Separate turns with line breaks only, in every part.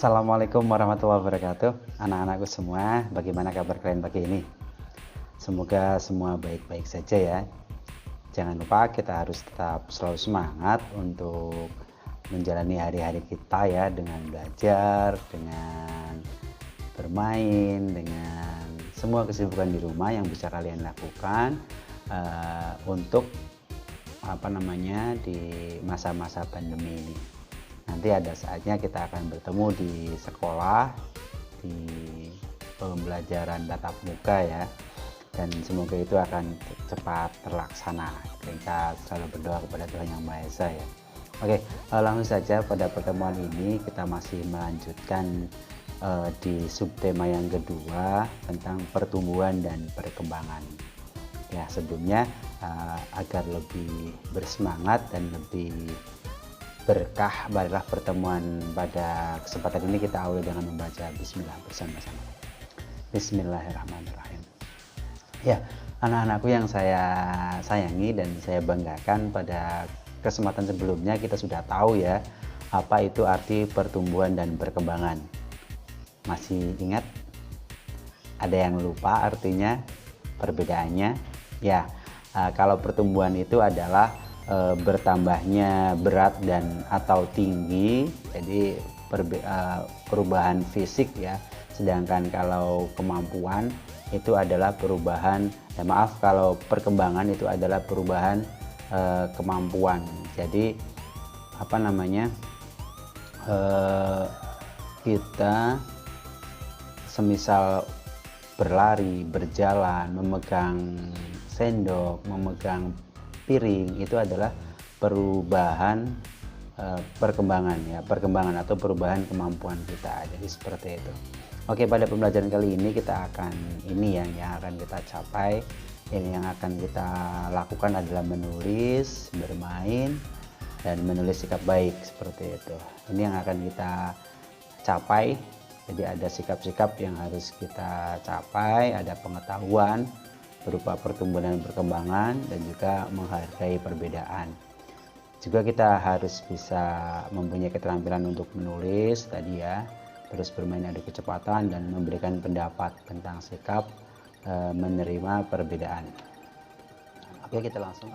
Assalamualaikum warahmatullahi wabarakatuh. Anak-anakku semua, bagaimana kabar kalian pagi ini? Semoga semua baik-baik saja ya. Jangan lupa kita harus tetap selalu semangat untuk menjalani hari-hari kita ya, dengan belajar, dengan bermain, dengan semua kesibukan di rumah yang bisa kalian lakukan untuk di masa-masa pandemi ini. Nanti ada saatnya kita akan bertemu di sekolah, di pembelajaran tatap muka ya, dan semoga itu akan cepat terlaksana. Kita selalu berdoa kepada Tuhan Yang Maha Esa ya. Oke, langsung saja pada pertemuan ini kita masih melanjutkan di subtema yang kedua tentang pertumbuhan dan perkembangan. Ya, sebelumnya agar lebih bersemangat dan lebih berkah, marilah pertemuan pada kesempatan ini kita awali dengan membaca Bismillah bersama-sama. Bismillahirrahmanirrahim. Ya, anak-anakku yang saya sayangi dan saya banggakan, pada kesempatan sebelumnya kita sudah tahu ya apa itu arti pertumbuhan dan perkembangan. Masih ingat? Ada yang lupa artinya, perbedaannya? Ya, kalau pertumbuhan itu adalah bertambahnya berat dan atau tinggi, jadi perubahan fisik ya. Sedangkan kalau kemampuan itu adalah perubahan, kalau perkembangan itu adalah perubahan kemampuan. Jadi kita semisal berlari, berjalan, memegang sendok, memegang piring, itu adalah perubahan perkembangan atau perubahan kemampuan kita. Jadi seperti itu. Oke, pada pembelajaran kali ini kita akan yang akan kita capai, yang akan kita lakukan adalah menulis, bermain, dan menulis sikap baik, seperti itu. Ini yang akan kita capai. Jadi ada sikap-sikap yang harus kita capai, ada pengetahuan berupa pertumbuhan dan perkembangan, dan juga menghargai perbedaan. Juga kita harus bisa mempunyai keterampilan untuk menulis tadi ya, terus bermain adu kecepatan dan memberikan pendapat tentang sikap menerima perbedaan. Oke, kita langsung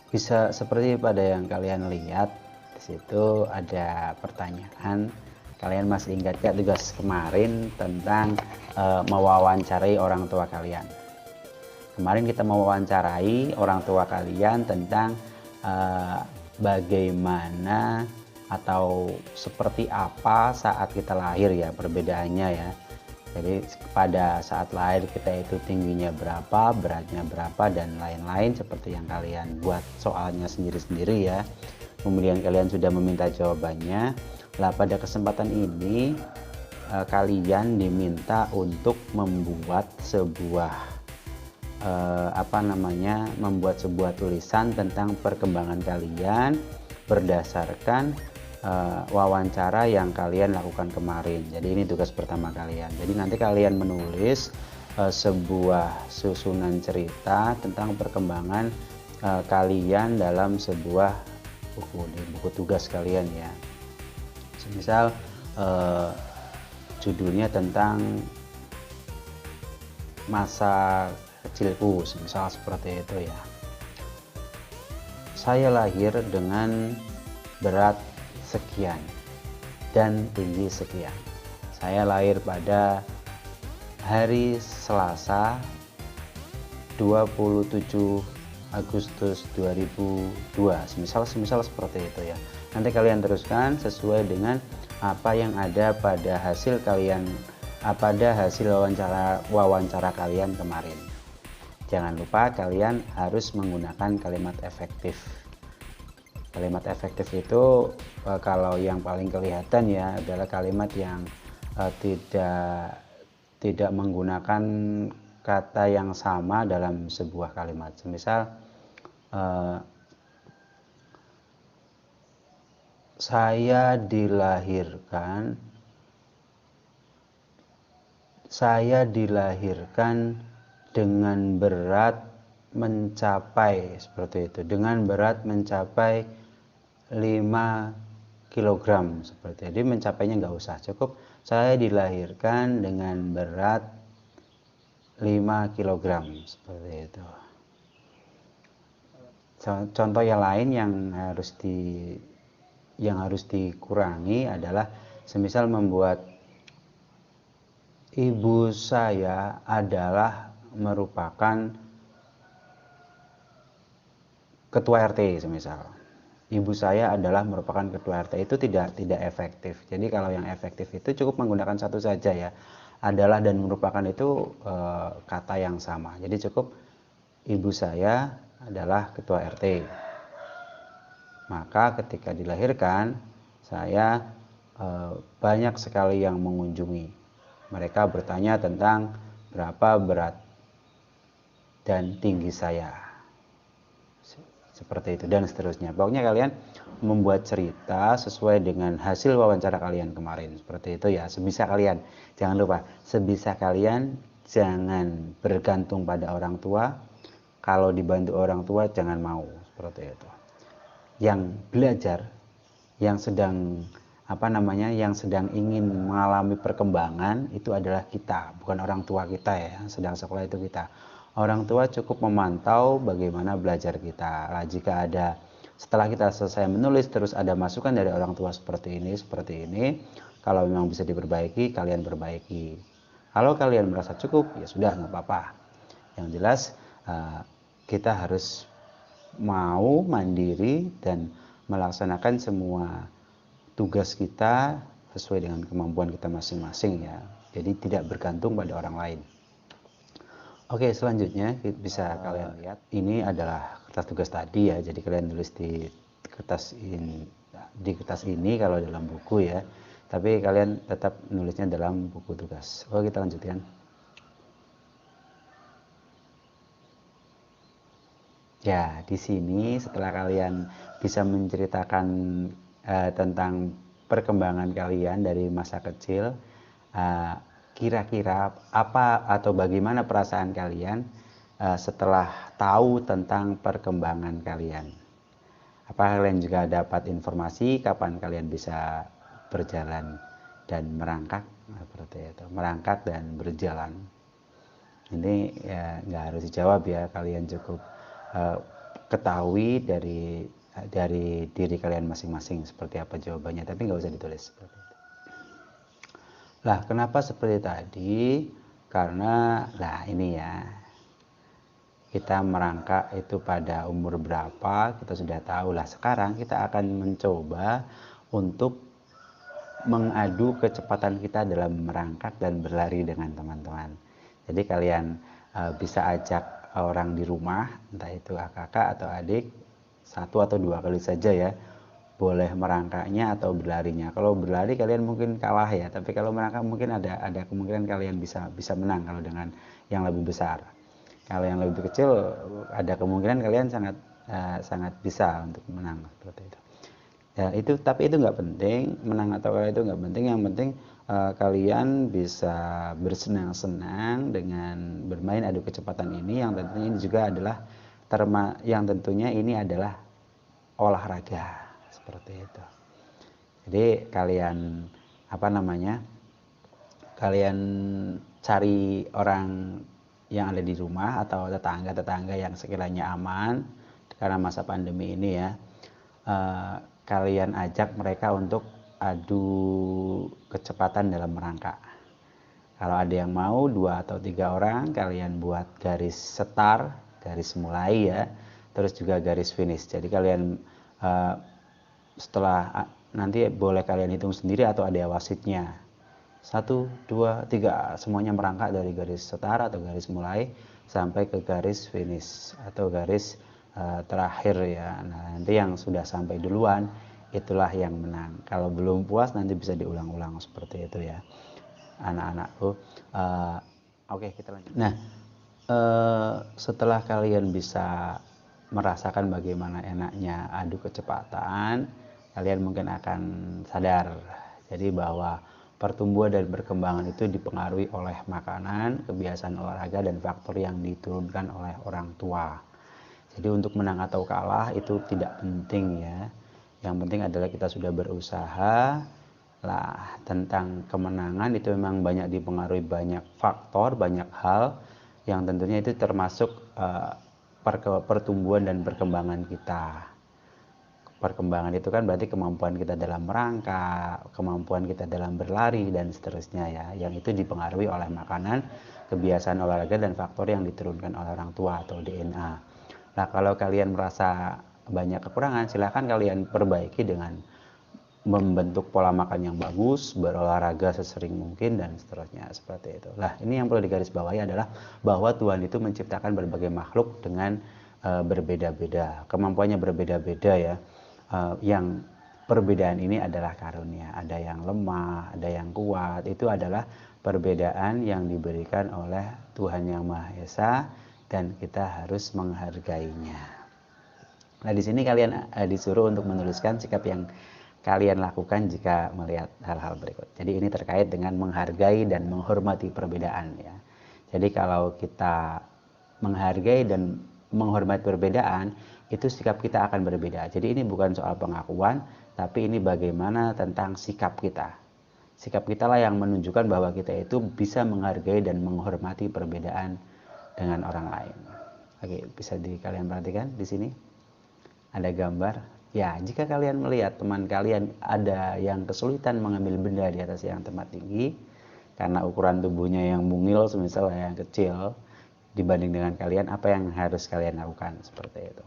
bisa seperti pada yang kalian lihat di situ ada pertanyaan. Kalian masih ingat gak tugas kemarin tentang mewawancarai orang tua kalian? Kemarin kita mewawancarai orang tua kalian tentang bagaimana atau seperti apa saat kita lahir ya, perbedaannya ya. Jadi pada saat lahir kita itu tingginya berapa, beratnya berapa, dan lain-lain, seperti yang kalian buat soalnya sendiri-sendiri ya. Kemudian kalian sudah meminta jawabannya. Lah pada kesempatan ini kalian diminta untuk membuat sebuah membuat sebuah tulisan tentang perkembangan kalian berdasarkan wawancara yang kalian lakukan kemarin. Jadi ini tugas pertama kalian. Jadi nanti kalian menulis sebuah susunan cerita tentang perkembangan kalian dalam sebuah buku tugas kalian ya. Misal judulnya tentang masa kecilku, misal seperti itu ya. Saya lahir dengan berat sekian dan tinggi sekian. Saya lahir pada hari Selasa 27 Agustus 2002. Semisal seperti itu ya. Nanti kalian teruskan sesuai dengan apa yang ada pada hasil wawancara kalian kemarin. Jangan lupa kalian harus menggunakan kalimat efektif. Kalimat efektif itu kalau yang paling kelihatan ya adalah kalimat yang tidak menggunakan kata yang sama dalam sebuah kalimat. Semisal saya dilahirkan dengan berat mencapai seperti itu, dengan berat mencapai 5 kilogram seperti itu. Jadi mencapainya nggak usah, cukup saya dilahirkan dengan berat 5 kilogram seperti itu. Contoh yang lain yang harus dikurangi adalah semisal membuat ibu saya adalah merupakan ketua RT semisal. Ibu saya adalah merupakan ketua RT, itu tidak efektif. Jadi kalau yang efektif itu cukup menggunakan satu saja ya. Adalah dan merupakan itu kata yang sama. Jadi cukup ibu saya adalah ketua RT. Maka ketika dilahirkan saya banyak sekali yang mengunjungi. Mereka bertanya tentang berapa berat dan tinggi saya. Seperti itu dan seterusnya. Pokoknya kalian membuat cerita sesuai dengan hasil wawancara kalian kemarin. Seperti itu ya, sebisa kalian. Jangan lupa, sebisa kalian jangan bergantung pada orang tua. Kalau dibantu orang tua jangan mau. Seperti itu. Yang belajar, yang sedang yang sedang ingin mengalami perkembangan itu adalah kita, bukan orang tua kita ya. Yang sedang sekolah itu kita. Orang tua cukup memantau bagaimana belajar kita. Nah, jika ada setelah kita selesai menulis terus ada masukan dari orang tua seperti ini, kalau memang bisa diperbaiki, kalian perbaiki. Kalau kalian merasa cukup, ya sudah nggak apa-apa. Yang jelas kita harus mau mandiri dan melaksanakan semua tugas kita sesuai dengan kemampuan kita masing-masing ya. Jadi tidak bergantung pada orang lain. Oke, selanjutnya bisa kalian lihat ini adalah kertas tugas tadi ya. Jadi kalian tulis di kertas ini kalau dalam buku ya. Tapi kalian tetap nulisnya dalam buku tugas. Oke, kita lanjutkan. Ya, di sini setelah kalian bisa menceritakan tentang perkembangan kalian dari masa kecil, kira-kira apa atau bagaimana perasaan kalian setelah tahu tentang perkembangan kalian? Apa kalian juga dapat informasi kapan kalian bisa berjalan dan merangkak seperti itu, merangkak dan berjalan? Ini ya nggak harus dijawab ya, kalian cukup ketahui dari diri kalian masing-masing seperti apa jawabannya, tapi nggak usah ditulis seperti itu. Lah, kenapa seperti tadi? Karena, ini ya, kita merangkak itu pada umur berapa, kita sudah tahu lah. Sekarang kita akan mencoba untuk mengadu kecepatan kita dalam merangkak dan berlari dengan teman-teman. Jadi kalian bisa ajak orang di rumah, entah itu kakak atau adik, 1 atau 2 kali saja ya. Boleh merangkaknya atau berlarinya. Kalau berlari kalian mungkin kalah ya, tapi kalau merangkak mungkin ada kemungkinan kalian bisa menang kalau dengan yang lebih besar. Kalau yang lebih kecil ada kemungkinan kalian sangat bisa untuk menang seperti itu. Ya tapi itu nggak penting, menang atau kalah itu nggak penting. Yang penting kalian bisa bersenang-senang dengan bermain adu kecepatan ini, yang tentunya ini juga adalah tentunya ini adalah olahraga. Seperti itu. Jadi kalian kalian cari orang yang ada di rumah atau tetangga yang sekiranya aman karena masa pandemi ini ya. Kalian ajak mereka untuk adu kecepatan dalam merangkak. Kalau ada yang mau 2 atau 3 orang, kalian buat garis start, garis mulai ya, terus juga garis finish. Jadi kalian setelah nanti boleh kalian hitung sendiri atau ada wasitnya. 1, 2, 3 semuanya merangkak dari garis start atau garis mulai sampai ke garis finish atau garis terakhir ya. Nah, nanti yang sudah sampai duluan itulah yang menang. Kalau belum puas nanti bisa diulang-ulang seperti itu ya, anak-anakku. Oke, kita lanjut. Nah, setelah kalian bisa merasakan bagaimana enaknya adu kecepatan, kalian mungkin akan sadar jadi bahwa pertumbuhan dan perkembangan itu dipengaruhi oleh makanan, kebiasaan olahraga, dan faktor yang diturunkan oleh orang tua. Jadi untuk menang atau kalah itu tidak penting ya. Yang penting adalah kita sudah berusaha. Lah, tentang kemenangan itu memang banyak dipengaruhi banyak faktor, banyak hal yang tentunya itu termasuk pertumbuhan dan perkembangan kita. Perkembangan itu kan berarti kemampuan kita dalam merangkak, kemampuan kita dalam berlari dan seterusnya ya, yang itu dipengaruhi oleh makanan, kebiasaan olahraga dan faktor yang diturunkan oleh orang tua atau DNA. Nah, kalau kalian merasa banyak kekurangan, silahkan kalian perbaiki dengan membentuk pola makan yang bagus, berolahraga sesering mungkin dan seterusnya seperti itu. Nah, ini yang perlu digarisbawahi adalah bahwa Tuhan itu menciptakan berbagai makhluk dengan berbeda-beda, kemampuannya berbeda-beda ya. Yang perbedaan ini adalah karunia. Ada yang lemah, ada yang kuat. Itu adalah perbedaan yang diberikan oleh Tuhan Yang Maha Esa dan kita harus menghargainya. Nah, di sini kalian disuruh untuk menuliskan sikap yang kalian lakukan jika melihat hal-hal berikut. Jadi ini terkait dengan menghargai dan menghormati perbedaan ya. Jadi kalau kita menghargai dan menghormati perbedaan, itu sikap kita akan berbeda. Jadi ini bukan soal pengakuan, tapi ini bagaimana tentang sikap kita. Sikap kita lah yang menunjukkan bahwa kita itu bisa menghargai dan menghormati perbedaan dengan orang lain. Oke, bisa kalian perhatikan di sini ada gambar. Ya, jika kalian melihat teman kalian ada yang kesulitan mengambil benda di atas yang tempat tinggi karena ukuran tubuhnya yang mungil, misalnya yang kecil dibanding dengan kalian, apa yang harus kalian lakukan? Seperti itu.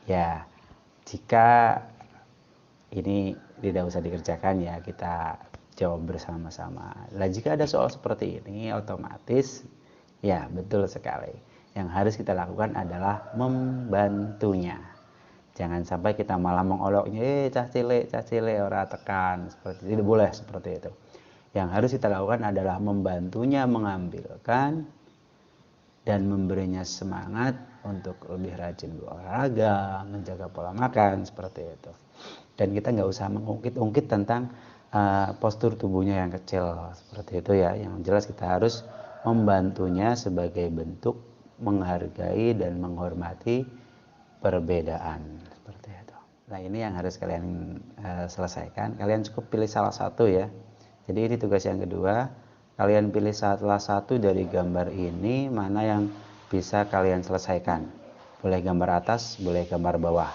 Ya, jika ini tidak usah dikerjakan ya, kita jawab bersama-sama. Nah, jika ada soal seperti ini, otomatis ya betul sekali. Yang harus kita lakukan adalah membantunya. Jangan sampai kita malah mengoloknya, cah cilik ora tekan, seperti itu. Tidak boleh seperti itu. Yang harus kita lakukan adalah membantunya mengambilkan dan memberinya semangat untuk lebih rajin berolahraga, menjaga pola makan, seperti itu. Dan kita nggak usah mengungkit-ungkit tentang postur tubuhnya yang kecil, seperti itu ya. Yang jelas kita harus membantunya sebagai bentuk menghargai dan menghormati perbedaan, seperti itu. Nah, ini yang harus kalian selesaikan. Kalian cukup pilih salah satu ya. Jadi ini tugas yang kedua. Kalian pilih salah satu dari gambar ini mana yang bisa kalian selesaikan. Boleh gambar atas, boleh gambar bawah.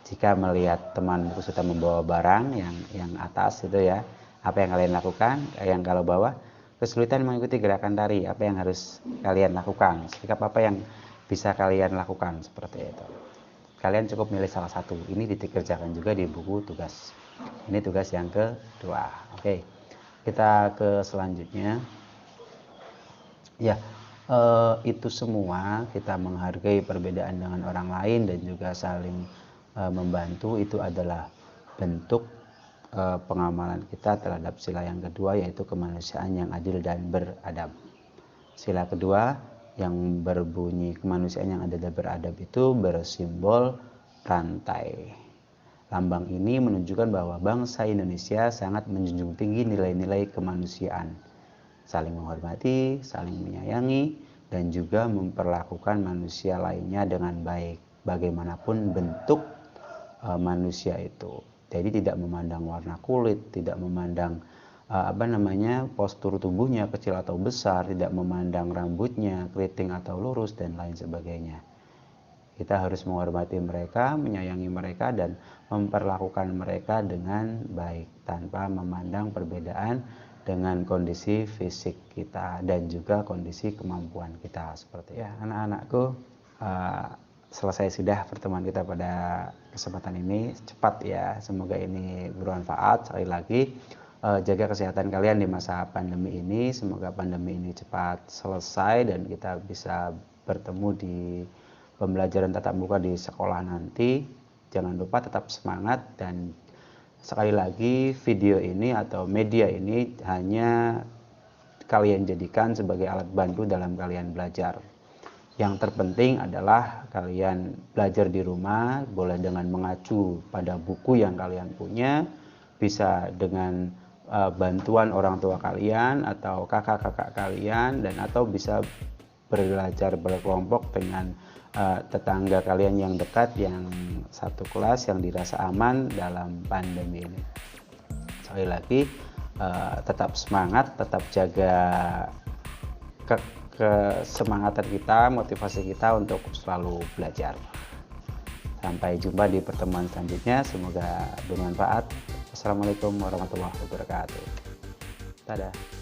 Jika melihat teman kesulitan membawa barang yang atas itu ya, apa yang kalian lakukan? Yang kalau bawah kesulitan mengikuti gerakan tari, apa yang harus kalian lakukan? Sikap apa yang bisa kalian lakukan? Seperti itu. Kalian cukup milih salah satu. Ini dikerjakan juga di buku tugas. Ini tugas yang kedua. Oke, kita ke selanjutnya. Ya, itu semua kita menghargai perbedaan dengan orang lain dan juga saling membantu, itu adalah bentuk pengamalan kita terhadap sila yang kedua, yaitu kemanusiaan yang adil dan beradab. Sila kedua yang berbunyi kemanusiaan yang adil dan beradab itu bersimbol rantai. Lambang ini menunjukkan bahwa bangsa Indonesia sangat menjunjung tinggi nilai-nilai kemanusiaan, saling menghormati, saling menyayangi, dan juga memperlakukan manusia lainnya dengan baik, bagaimanapun bentuk manusia itu. Jadi tidak memandang warna kulit, tidak memandang postur tubuhnya kecil atau besar, tidak memandang rambutnya keriting atau lurus dan lain sebagainya. Kita harus menghormati mereka, menyayangi mereka, dan memperlakukan mereka dengan baik tanpa memandang perbedaan dengan kondisi fisik kita dan juga kondisi kemampuan kita. Seperti ya, anak-anakku, selesai sudah pertemuan kita pada kesempatan ini. Cepat ya, semoga ini bermanfaat. Sekali lagi, jaga kesehatan kalian di masa pandemi ini. Semoga pandemi ini cepat selesai dan kita bisa bertemu di pembelajaran tatap muka di sekolah nanti. Jangan lupa tetap semangat, dan sekali lagi video ini atau media ini hanya kalian jadikan sebagai alat bantu dalam kalian belajar. Yang terpenting adalah kalian belajar di rumah, boleh dengan mengacu pada buku yang kalian punya, bisa dengan bantuan orang tua kalian atau kakak-kakak kalian, dan atau bisa belajar berkelompok dengan tetangga kalian yang dekat, yang satu kelas, yang dirasa aman dalam pandemi ini. Sekali lagi, tetap semangat, tetap jaga kesemangatan kita, motivasi kita untuk selalu belajar. Sampai jumpa di pertemuan selanjutnya, semoga bermanfaat. Assalamualaikum warahmatullahi wabarakatuh. Dadah.